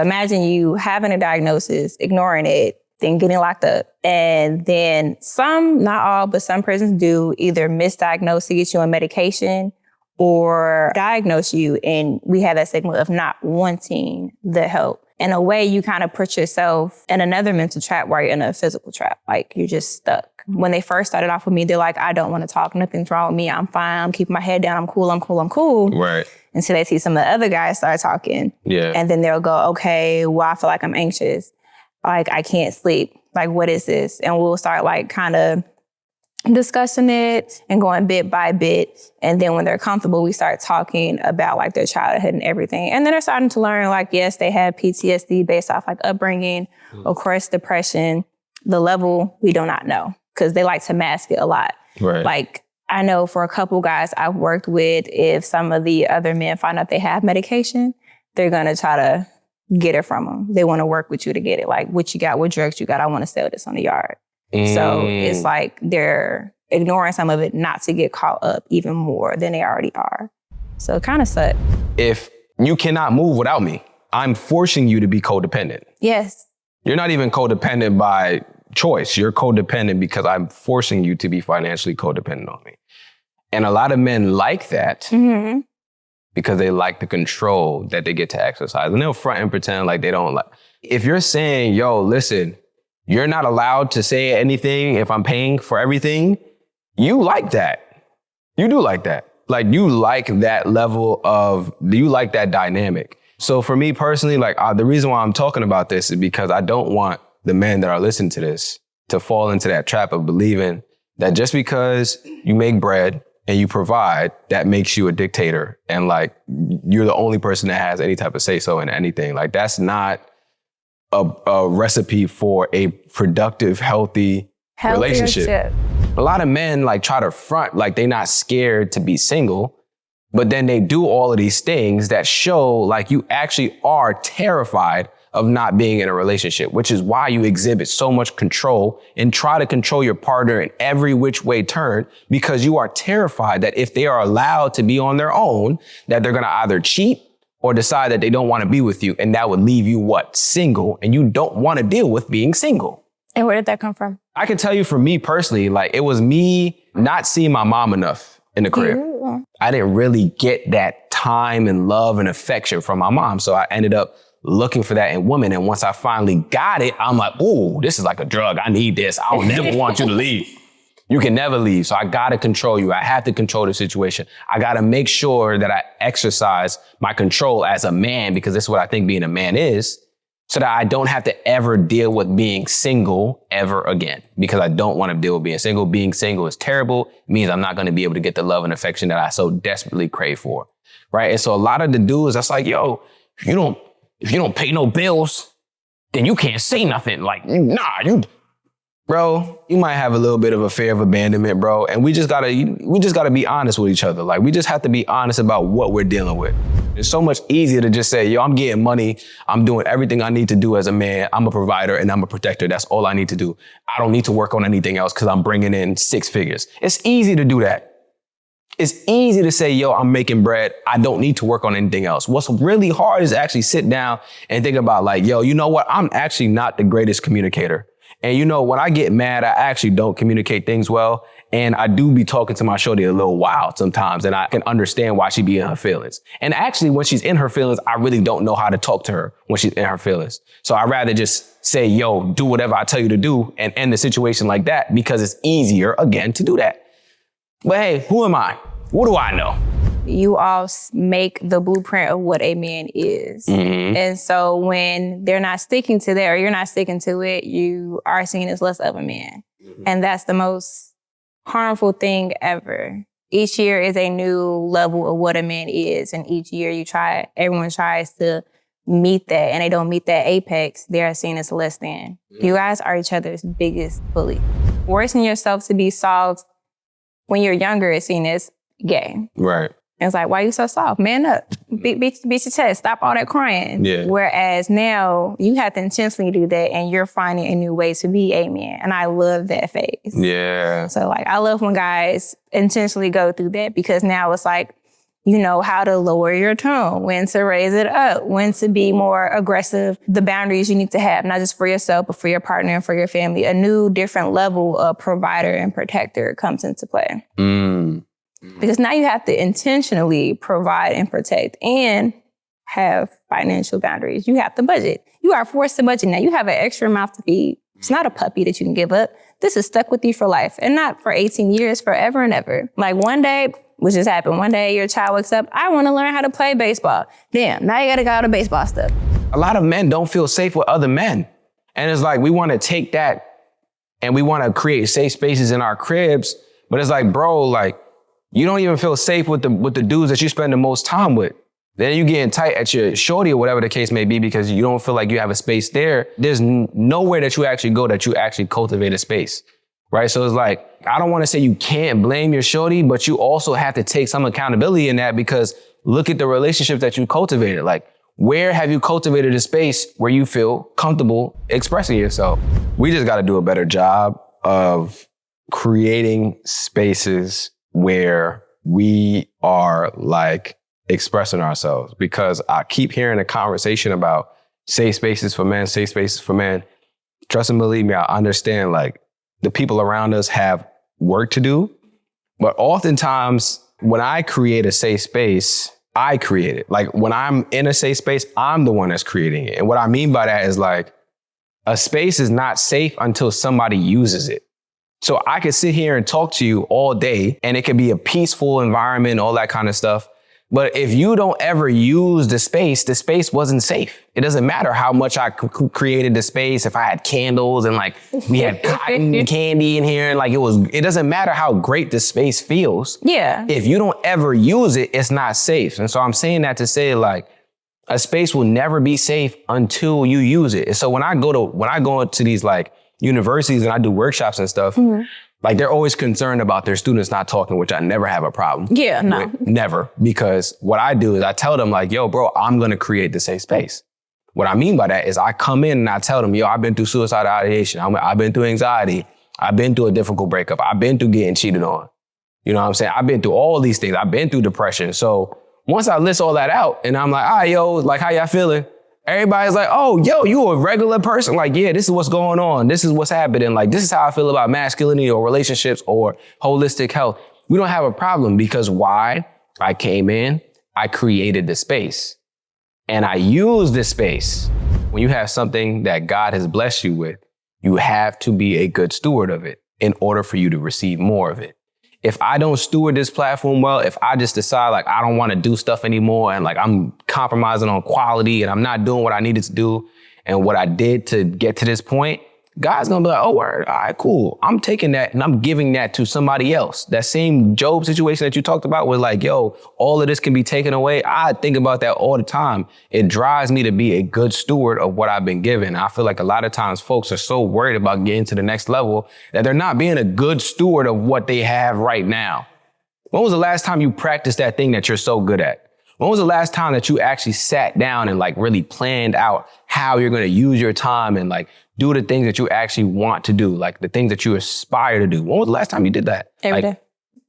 Imagine you having a diagnosis, ignoring it, then getting locked up. And then some, not all, but some prisons do either misdiagnose to get you on medication or diagnose you. And we have that stigma of not wanting the help. In a way, you kind of put yourself in another mental trap while you're in a physical trap. Like, you're just stuck. When they first started off with me, they're like, I don't want to talk. Nothing's wrong with me. I'm fine. I'm keeping my head down. I'm cool. Right. Until they see some of the other guys start talking. Yeah. And then they'll go, okay, well, I feel like I'm anxious. Like, I can't sleep. Like, what is this? And we'll start like kind of discussing it and going bit by bit. And then when they're comfortable, we start talking about like their childhood and everything. And then they're starting to learn, like, yes, they have PTSD based off like upbringing, of course, depression. The level we do not know because they like to mask it a lot. Right. Like, I know for a couple guys I've worked with, if some of the other men find out they have medication, they're going to try to get it from them. They want to work with you to get it. Like, what you got, what drugs you got, I want to sell this on the yard. So it's like they're ignoring some of it not to get caught up even more than they already are. So it kind of sucks. If you cannot move without me, I'm forcing you to be codependent. Yes. You're not even codependent by choice. You're codependent because I'm forcing you to be financially codependent on me. And a lot of men like that because they like the control that they get to exercise. And they'll front and pretend like they don't like. If you're saying, yo, listen, you're not allowed to say anything if I'm paying for everything, you like that. You do like that. Like, you like that level of, you like that dynamic. So for me personally, like, the reason why I'm talking about this is because I don't want the men that are listening to this to fall into that trap of believing that just because you make bread and you provide, that makes you a dictator. And like, you're the only person that has any type of say-so in anything. Like, that's not a recipe for a productive, healthy relationship. A lot of men like try to front like they're not scared to be single, but then they do all of these things that show like you actually are terrified of not being in a relationship, which is why you exhibit so much control and try to control your partner in every which way turn, because you are terrified that if they are allowed to be on their own, that they're going to either cheat or decide that they don't want to be with you. And that would leave you single. And you don't want to deal with being single. And where did that come from? I can tell you for me personally, like, it was me not seeing my mom enough in the crib. Yeah. I didn't really get that time and love and affection from my mom. So I ended up looking for that in women. And once I finally got it, I'm like, ooh, this is like a drug. I need this. I don't never want you to leave. You can never leave. So I got to control you. I have to control the situation. I got to make sure that I exercise my control as a man, because this is what I think being a man is, so that I don't have to ever deal with being single ever again, because I don't want to deal with being single. Being single is terrible. It means I'm not going to be able to get the love and affection that I so desperately crave for. Right. And so a lot of the dudes, that's like, yo, if you don't pay no bills, then you can't say nothing. Like, bro, you might have a little bit of a fear of abandonment, bro. And we just gotta be honest with each other. Like, we just have to be honest about what we're dealing with. It's so much easier to just say, yo, I'm getting money. I'm doing everything I need to do as a man. I'm a provider and I'm a protector. That's all I need to do. I don't need to work on anything else because I'm bringing in 6 figures. It's easy to do that. It's easy to say, yo, I'm making bread. I don't need to work on anything else. What's really hard is actually sit down and think about, like, yo, you know what? I'm actually not the greatest communicator. And you know, when I get mad, I actually don't communicate things well. And I do be talking to my shorty a little wild sometimes. And I can understand why she be in her feelings. And actually, when she's in her feelings, I really don't know how to talk to her when she's in her feelings. So I'd rather just say, yo, do whatever I tell you to do and end the situation like that, because it's easier, again, to do that. But hey, who am I? What do I know? You all make the blueprint of what a man is. Mm-hmm. And so when they're not sticking to that, or you're not sticking to it, you are seen as less of a man. Mm-hmm. And that's the most harmful thing ever. Each year is a new level of what a man is. And each year everyone tries to meet that, and they don't meet that apex, they are seen as less than. Mm-hmm. You guys are each other's biggest bully. Forcing yourself to be soft when you're younger is seen as gay. Right. It's like, why are you so soft? Man up. Beat your chest. Stop all that crying. Yeah. Whereas now, you have to intentionally do that, and you're finding a new way to be a man. And I love that phase. Yeah. So, like, I love when guys intentionally go through that, because now it's like, You know how to lower your tone, when to raise it up, when to be more aggressive, the boundaries you need to have, not just for yourself, but for your partner and for your family. A new, different level of provider and protector comes into play. Because now you have to intentionally provide and protect and have financial boundaries. You have to budget. You are forced to budget. Now you have an extra mouth to feed. It's not a puppy that you can give up. This is stuck with you for life, and not for 18 years, forever and ever. Like one day, which just happened, one day your child wakes up, I want to learn how to play baseball. Damn, now you got to go to baseball stuff. A lot of men don't feel safe with other men. And it's like, we want to take that and we want to create safe spaces in our cribs. But it's like, bro, like, you don't even feel safe with the dudes that you spend the most time with. Then you getting tight at your shorty or whatever the case may be because you don't feel like you have a space there. There's nowhere that you actually go that you actually cultivate a space, right? So it's like, I don't want to say you can't blame your shorty, but you also have to take some accountability in that, because look at the relationship that you cultivated. Like, where have you cultivated a space where you feel comfortable expressing yourself? We just got to do a better job of creating spaces where we are like expressing ourselves, because I keep hearing a conversation about safe spaces for men, safe spaces for men. Trust and believe me, I understand like the people around us have work to do, but oftentimes when I create a safe space, I create it. Like when I'm in a safe space, I'm the one that's creating it. And what I mean by that is like a space is not safe until somebody uses it. So I could sit here and talk to you all day and it could be a peaceful environment, all that kind of stuff. But if you don't ever use the space wasn't safe. It doesn't matter how much I created the space. If I had candles and like we had cotton candy in here and like it doesn't matter how great the space feels. Yeah. If you don't ever use it, it's not safe. And so I'm saying that to say like a space will never be safe until you use it. And so when I go into these like universities and I do workshops and stuff, like they're always concerned about their students not talking, which I never have a problem. Yeah, no. Never. Because what I do is I tell them like, yo, bro, I'm going to create the safe space. What I mean by that is I come in and I tell them, yo, I've been through suicidal ideation. I've been through anxiety. I've been through a difficult breakup. I've been through getting cheated on. You know what I'm saying? I've been through all these things. I've been through depression. So once I list all that out and I'm like, all right, yo, like how y'all feeling? Everybody's like, oh, yo, you a regular person. Like, yeah, this is what's going on. This is what's happening. Like, this is how I feel about masculinity or relationships or holistic health. We don't have a problem because why? I came in, I created the space and I use this space. When you have something that God has blessed you with, you have to be a good steward of it in order for you to receive more of it. If I don't steward this platform well, if I just decide like I don't want to do stuff anymore and like I'm compromising on quality and I'm not doing what I needed to do and what I did to get to this point, God's going to be like, oh, word, all right, cool. I'm taking that and I'm giving that to somebody else. That same Job situation that you talked about was like, yo, all of this can be taken away. I think about that all the time. It drives me to be a good steward of what I've been given. I feel like a lot of times folks are so worried about getting to the next level that they're not being a good steward of what they have right now. When was the last time you practiced that thing that you're so good at? When was the last time that you actually sat down and like really planned out how you're going to use your time and like do the things that you actually want to do, like the things that you aspire to do? When was the last time you did that? Every day.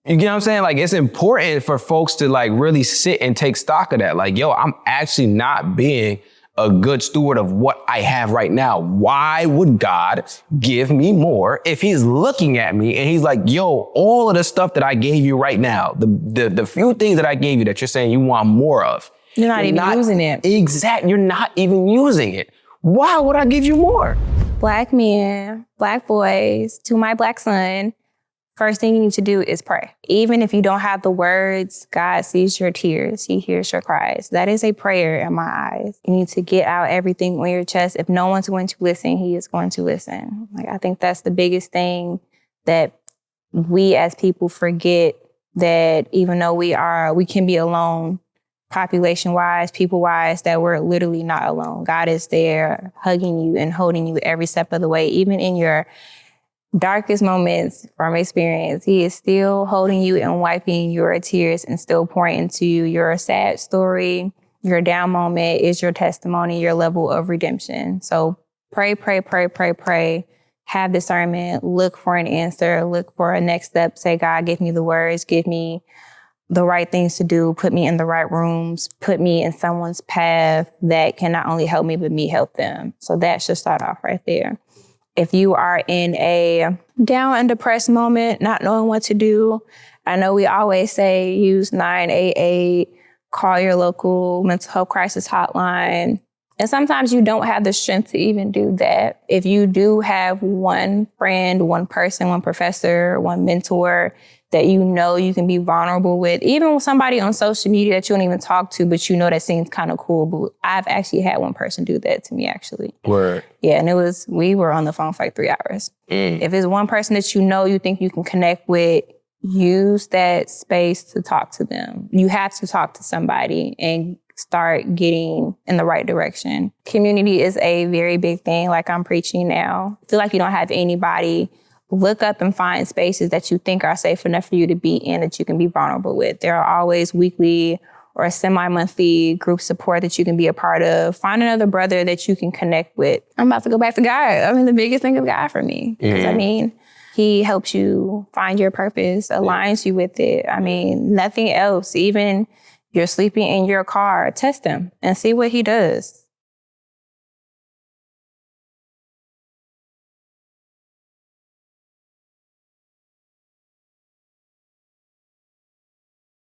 You get what I'm saying? Like, it's important for folks to like really sit and take stock of that. Like, yo, I'm actually not being a good steward of what I have right now. Why would God give me more if he's looking at me and he's like, yo, all of the stuff that I gave you right now, the few things that I gave you that you're saying you want more of. You're not using it. Exactly. You're not even using it. Why would I give you more? Black men, Black boys, to my Black son, first thing you need to do is pray. Even if you don't have the words, God sees your tears. He hears your cries. That is a prayer in my eyes. You need to get out everything on your chest. If no one's going to listen, he is going to listen. Like, I think that's the biggest thing that we as people forget, that even though we can be alone, population-wise, people-wise, that we're literally not alone. God is there hugging you and holding you every step of the way. Even in your darkest moments from experience, he is still holding you and wiping your tears and still pouring into you. Your sad story, your down moment is your testimony, your level of redemption. So pray, pray, pray, pray, pray. Have discernment. Look for an answer. Look for a next step. Say, God, give me the words. Give me the right things to do, put me in the right rooms, put me in someone's path that can not only help me, but me help them. So that should start off right there. If you are in a down and depressed moment, not knowing what to do, I know we always say use 988, call your local mental health crisis hotline. And sometimes you don't have the strength to even do that. If you do have one friend, one person, one professor, one mentor that you know you can be vulnerable with, even with somebody on social media that you don't even talk to, but you know that seems kind of cool. But I've actually had one person do that to me, actually. Word. Yeah, and we were on the phone for like 3 hours. If it's one person that you know you think you can connect with, use that space to talk to them. You have to talk to somebody and start getting in the right direction. Community is a very big thing, like I'm preaching now. Feel like you don't have anybody, look up and find spaces that you think are safe enough for you to be in, that you can be vulnerable with. There are always weekly or semi-monthly group support that you can be a part of. Find another brother that you can connect with. I'm about to go back to God. I mean, the biggest thing is God for me. Because I mean, he helps you find your purpose, aligns you with it. I mean, nothing else. Even you're sleeping in your car, test him and see what he does.